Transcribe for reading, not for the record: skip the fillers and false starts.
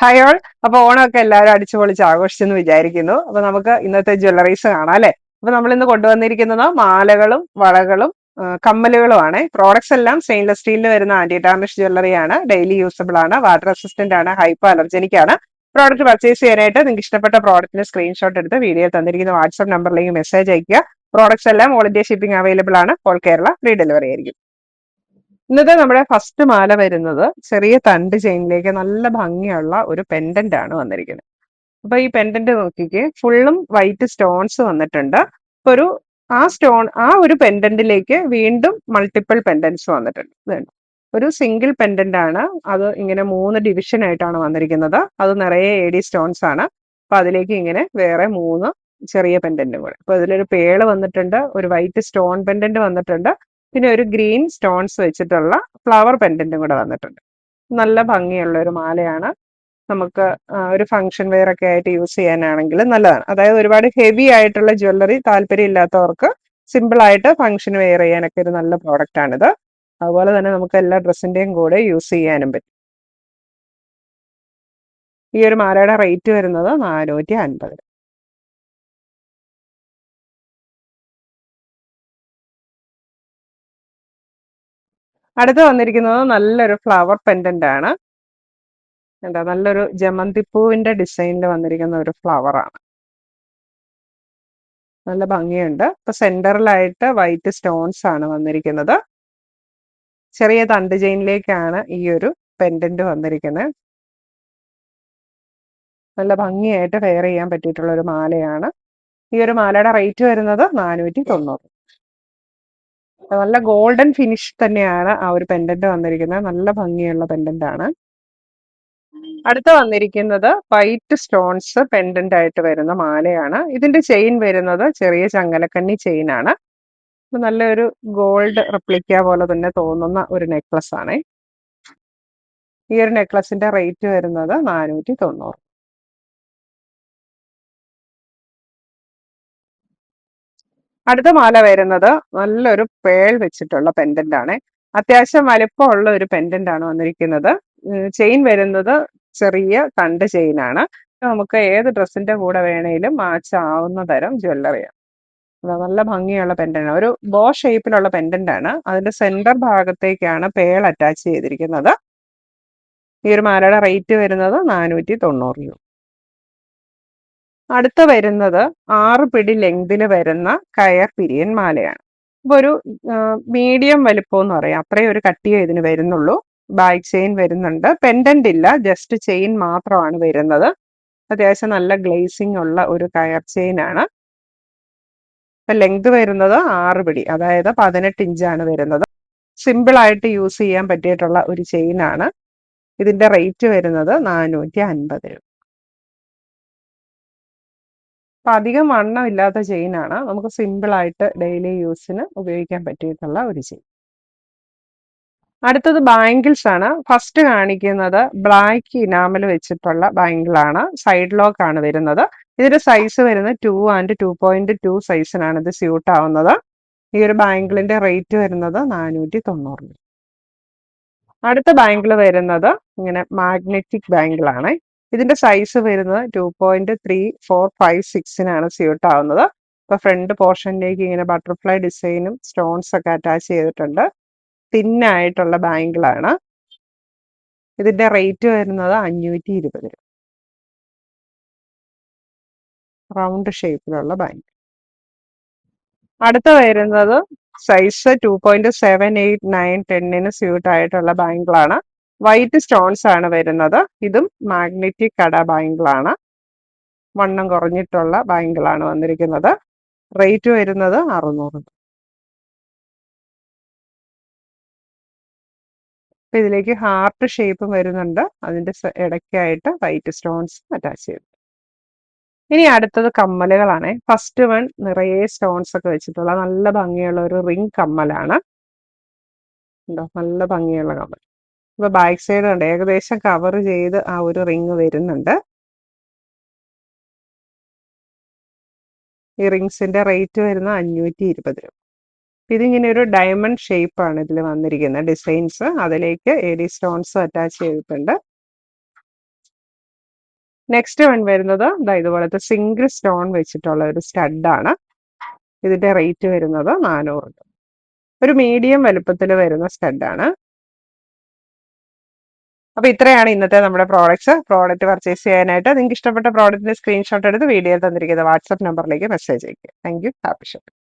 Hi all. അപ്പൊ ഓണമൊക്കെ എല്ലാവരും അടിച്ചു പൊളിച്ച് ആഘോഷിച്ചെന്ന് വിചാരിക്കുന്നു. അപ്പൊ നമുക്ക് ഇന്നത്തെ ജ്വല്ലറീസ് കാണാം അല്ലെ. അപ്പൊ നമ്മൾ ഇന്ന് കൊണ്ടുവന്നിരിക്കുന്നത് മാലകളും വളകളും കമ്മലുകളുമാണ്. പ്രോഡക്ട്സ് എല്ലാം സ്റ്റെയിൻലെസ് സ്റ്റീലിൽ വരുന്ന ആന്റി ടാർണിഷ് ജ്വല്ലറിയാണ്. ഡെയിലി യൂസബിൾ ആണ്, വാട്ടർ റെസിസ്റ്റന്റ് ആണ്, ഹൈപ്പോ അലർജനിക് ആണ്. പ്രോഡക്റ്റ് പർച്ചേസ് ചെയ്യാനായിട്ട് നിങ്ങൾക്ക് ഇഷ്ടപ്പെട്ട പ്രോഡക്റ്റിന് സ്ക്രീൻഷോട്ട് എടുത്ത് വീഡിയോ തന്നിരിക്കുന്ന വാട്സ്ആപ്പ് നമ്പറിലേക്ക് മെസ്സേജ് അയക്കുക. പ്രോഡക്ട്സ് എല്ലാം ഓൾ ഇന്ത്യ ഷിപ്പിംഗ് അവൈലബിൾ ആണ്. ഓൾ കേരള ഫ്രീ ഡെലിവറി ആയിരിക്കും. ഇന്നത്തെ നമ്മുടെ ഫസ്റ്റ് മാല വരുന്നത് ചെറിയ തണ്ട് ചെയിനിലേക്ക് നല്ല ഭംഗിയുള്ള ഒരു പെൻഡന്റ് ആണ് വന്നിരിക്കുന്നത്. അപ്പൊ ഈ പെൻഡന്റ് നോക്കിക്കേ, ഫുള്ളും വൈറ്റ് സ്റ്റോൺസ് വന്നിട്ടുണ്ട്. ഇപ്പൊ ആ ഒരു പെൻഡന്റിലേക്ക് വീണ്ടും മൾട്ടിപ്പിൾ പെൻഡന്റ്സ് വന്നിട്ടുണ്ട്. ഇതുണ്ട്, ഒരു സിംഗിൾ പെൻഡന്റ് ആണ്. അത് ഇങ്ങനെ 3 ഡിവിഷൻ ആയിട്ടാണ് വന്നിരിക്കുന്നത്. അത് നിറയെ AD സ്റ്റോൺസ് ആണ്. അപ്പൊ അതിലേക്ക് ഇങ്ങനെ വേറെ 3 ചെറിയ പെൻഡന്റും കൂടെ. അപ്പൊ ഇതിലൊരു പേള് വന്നിട്ടുണ്ട്, ഒരു വൈറ്റ് സ്റ്റോൺ പെൻഡന്റ് വന്നിട്ടുണ്ട്, പിന്നെ ഒരു ഗ്രീൻ സ്റ്റോൺസ് വെച്ചിട്ടുള്ള ഫ്ലവർ പെൻഡന്റും കൂടെ വന്നിട്ടുണ്ട്. നല്ല ഭംഗിയുള്ള ഒരു മാലയാണ്. നമുക്ക് ഒരു ഫംഗ്ഷൻ വെയർ ഒക്കെ ആയിട്ട് യൂസ് ചെയ്യാനാണെങ്കിൽ നല്ലതാണ്. അതായത് ഒരുപാട് ഹെവി ആയിട്ടുള്ള ജ്വല്ലറി താല്പര്യം ഇല്ലാത്തവർക്ക് സിമ്പിൾ ആയിട്ട് ഫംഗ്ഷൻ വെയർ ചെയ്യാനൊക്കെ ഒരു നല്ല പ്രോഡക്റ്റ് ആണിത്. അതുപോലെ തന്നെ നമുക്ക് എല്ലാ ഡ്രസ്സിന്റെയും കൂടെ യൂസ് ചെയ്യാനും പറ്റും. ഈ ഒരു മാലയുടെ റേറ്റ് വരുന്നത് 450. അടുത്ത് വന്നിരിക്കുന്നത് നല്ലൊരു ഫ്ലവർ പെൻഡന്റ് ആണ്. എന്താ, നല്ലൊരു ജമന്തിപ്പൂവിന്റെ ഡിസൈനിൽ വന്നിരിക്കുന്ന ഒരു ഫ്ലവർ ആണ്. നല്ല ഭംഗിയുണ്ട്. ഇപ്പൊ സെന്ററിലായിട്ട് വൈറ്റ് സ്റ്റോൺസ് ആണ് വന്നിരിക്കുന്നത്. ചെറിയ തണ്ട് ചെയിനിലേക്കാണ് ഈ ഒരു പെൻഡന്റ് വന്നിരിക്കുന്നത്. നല്ല ഭംഗിയായിട്ട് വെയർ ചെയ്യാൻ പറ്റിയിട്ടുള്ള ഒരു മാലയാണ്. ഈ ഒരു മാലയുടെ റേറ്റ് വരുന്നത് 490. നല്ല ഗോൾഡൻ ഫിനിഷ് തന്നെയാണ് ആ ഒരു പെൻഡന്റ് വന്നിരിക്കുന്നത്. നല്ല ഭംഗിയുള്ള പെൻഡന്റ് ആണ്. അടുത്ത വന്നിരിക്കുന്നത് വൈറ്റ് സ്റ്റോൺസ് പെൻഡന്റ് ആയിട്ട് വരുന്ന മാലയാണ്. ഇതിന്റെ ചെയിൻ വരുന്നത് ചെറിയ ചങ്ങലക്കണ്ണി ചെയിൻ ആണ്. നല്ലൊരു ഗോൾഡ് റെപ്ലിക്ക പോലെ തന്നെ തോന്നുന്ന ഒരു നെക്ലസ് ആണ്. ഈ ഒരു നെക്ലസിന്റെ റേറ്റ് വരുന്നത് 490. അടുത്ത മാല വരുന്നത് നല്ലൊരു പേൾ വെച്ചിട്ടുള്ള പെൻഡന്റ് ആണ്. അത്യാവശ്യം വലിപ്പമുള്ള ഒരു പെൻഡന്റ് ആണ് വന്നിരിക്കുന്നത്. ചെയിൻ വരുന്നത് ചെറിയ തണ്ട് ചെയിൻ ആണ്. നമുക്ക് ഏത് ഡ്രസ്സിന്റെ കൂടെ വേണേലും മാച്ച് ആവുന്ന തരം ജ്വല്ലറിയാണ്. നല്ല ഭംഗിയുള്ള പെൻഡന്റ് ആണ്. ഒരു ബോ ഷേപ്പിലുള്ള പെൻഡന്റ് ആണ്. അതിന്റെ സെന്റർ ഭാഗത്തേക്കാണ് പേൾ അറ്റാച്ച് ചെയ്തിരിക്കുന്നത്. ഈ ഒരു മാലയുടെ റേറ്റ് വരുന്നത് 490 രൂപ. അടുത്ത വരുന്നത് 6 പിടി ലെങ്തിൽ വരുന്ന കയർ പിരിയൻ മാലയാണ്. ഇപ്പൊ ഒരു മീഡിയം വലിപ്പം എന്ന് പറയാം, അത്രയും ഒരു കട്ടിയേ ഇതിന് വരുന്നുള്ളൂ. ബാക്ക് ചെയിൻ വരുന്നുണ്ട്, പെൻഡന്റ് ഇല്ല, ജസ്റ്റ് ചെയിൻ മാത്രമാണ് വരുന്നത്. അത്യാവശ്യം നല്ല ഗ്ലേസിംഗ് ഉള്ള ഒരു കയർ ചെയിൻ ആണ്. ഇപ്പൊ ലെങ്ത് വരുന്നത് 6 പിടി, അതായത് 18 ഇഞ്ചാണ് വരുന്നത്. സിമ്പിൾ ആയിട്ട് യൂസ് ചെയ്യാൻ പറ്റിയിട്ടുള്ള ഒരു ചെയിൻ ആണ്. ഇതിന്റെ റേറ്റ് വരുന്നത് 450 രൂപ. അപ്പൊ അധികം വണ്ണം ഇല്ലാത്ത ചെയിൻ ആണ്. നമുക്ക് സിമ്പിൾ ആയിട്ട് ഡെയിലി യൂസിന് ഉപയോഗിക്കാൻ പറ്റിയിട്ടുള്ള ഒരു ചെയിൻ. അടുത്തത് ബാംഗിൾസ് ആണ്. ഫസ്റ്റ് കാണിക്കുന്നത് ബ്ലാക്ക് ഇനാമൽ വെച്ചിട്ടുള്ള ബാംഗിൾ ആണ്. സൈഡ് ലോക്ക് ആണ് വരുന്നത്. ഇതിന്റെ സൈസ് വരുന്നത് 2 ആൻഡ് 2.2 സൈസിനാണ് ഇത് സ്യൂട്ട് ആവുന്നത്. ഈ ഒരു ബാംഗിളിന്റെ റേറ്റ് വരുന്നത് 490. അടുത്ത ബാംഗിൾ വരുന്നത് ഇങ്ങനെ മാഗ്നറ്റിക് ബാംഗിൾ ആണ്. ഇതിന്റെ സൈസ് വരുന്നത് 2.3456 സ്യൂട്ട് ആവുന്നത്. ഇപ്പൊ ഫ്രണ്ട് പോർഷനിലേക്ക് ഇങ്ങനെ ബട്ടർഫ്ലൈ ഡിസൈനും സ്റ്റോൺസ് ഒക്കെ അറ്റാച്ച് ചെയ്തിട്ടുണ്ട്. തിന്നായിട്ടുള്ള ബാംഗിൾ ആണ്. ഇതിന്റെ റേറ്റ് വരുന്നത് 520 രൂപ. റൗണ്ട് ഷേപ്പിലുള്ള ബാംഗിൾ. അടുത്ത വരുന്നത് സൈസ് 2.78, 9, 10 സ്യൂട്ട് ആയിട്ടുള്ള ബാംഗിൾ ആണ്. വൈറ്റ് സ്റ്റോൺസ് ആണ് വരുന്നത്. ഇതും മാഗ്നറ്റിക് കട ബാംഗിൾ ആണ്. വണ്ണം കുറഞ്ഞിട്ടുള്ള ബാംഗിൾ ആണ് വന്നിരിക്കുന്നത്. റേറ്റ് വരുന്നത് 600. അപ്പൊ ഇതിലേക്ക് ഹാർട്ട് ഷേപ്പ് വരുന്നുണ്ട്. അതിന്റെ ഇടയ്ക്കായിട്ട് വൈറ്റ് സ്റ്റോൺസ് അറ്റാച്ച് ചെയ്തു. ഇനി അടുത്തത് കമ്മലുകളാണ്. ഫസ്റ്റ് വൺ നിറയെ സ്റ്റോൺസ് ഒക്കെ വെച്ചിട്ടുള്ള നല്ല ഭംഗിയുള്ള ഒരു റിംഗ് കമ്മലാണ്. ഉണ്ടോ, നല്ല ഭംഗിയുള്ള കമ്മൽ. ഇപ്പൊ ബാക്ക് സൈഡ് ഉണ്ട്, ഏകദേശം കവർ ചെയ്ത് ആ ഒരു റിങ് വരുന്നുണ്ട്. ഈ റിങ്സിന്റെ റേറ്റ് വരുന്ന 520 രൂപ. ഇതിങ്ങനെ ഒരു ഡയമണ്ട് ഷേപ്പ് ആണ് ഇതിൽ വന്നിരിക്കുന്നത് ഡിസൈൻസ്. അതിലേക്ക് AD സ്റ്റോൺസ് അറ്റാച്ച് ചെയ്തിട്ടുണ്ട്. നെക്സ്റ്റ് വൺ വരുന്നത് ഇതുപോലത്തെ സിംഗിൾ സ്റ്റോൺ വെച്ചിട്ടുള്ള ഒരു സ്റ്റഡാണ്. ഇതിന്റെ റേറ്റ് വരുന്നത് 400. ഒരു മീഡിയം വലുപ്പത്തിൽ വരുന്ന സ്റ്റഡാണ്. അപ്പൊ ഇത്രയാണ് ഇന്നത്തെ നമ്മുടെ പ്രോഡക്റ്റ് പർച്ചേസ് ചെയ്യാനായിട്ട് നിങ്ങൾക്ക് ഇഷ്ടപ്പെട്ട പ്രോഡക്റ്റിന്റെ സ്ക്രീൻഷോട്ട് എടുത്ത് വീഡിയോയിൽ തന്നിരിക്കുന്ന വാട്സ്ആപ്പ് നമ്പറിലേക്ക് മെസ്സേജ് അയക്കുക. Thank you. Happy shopping.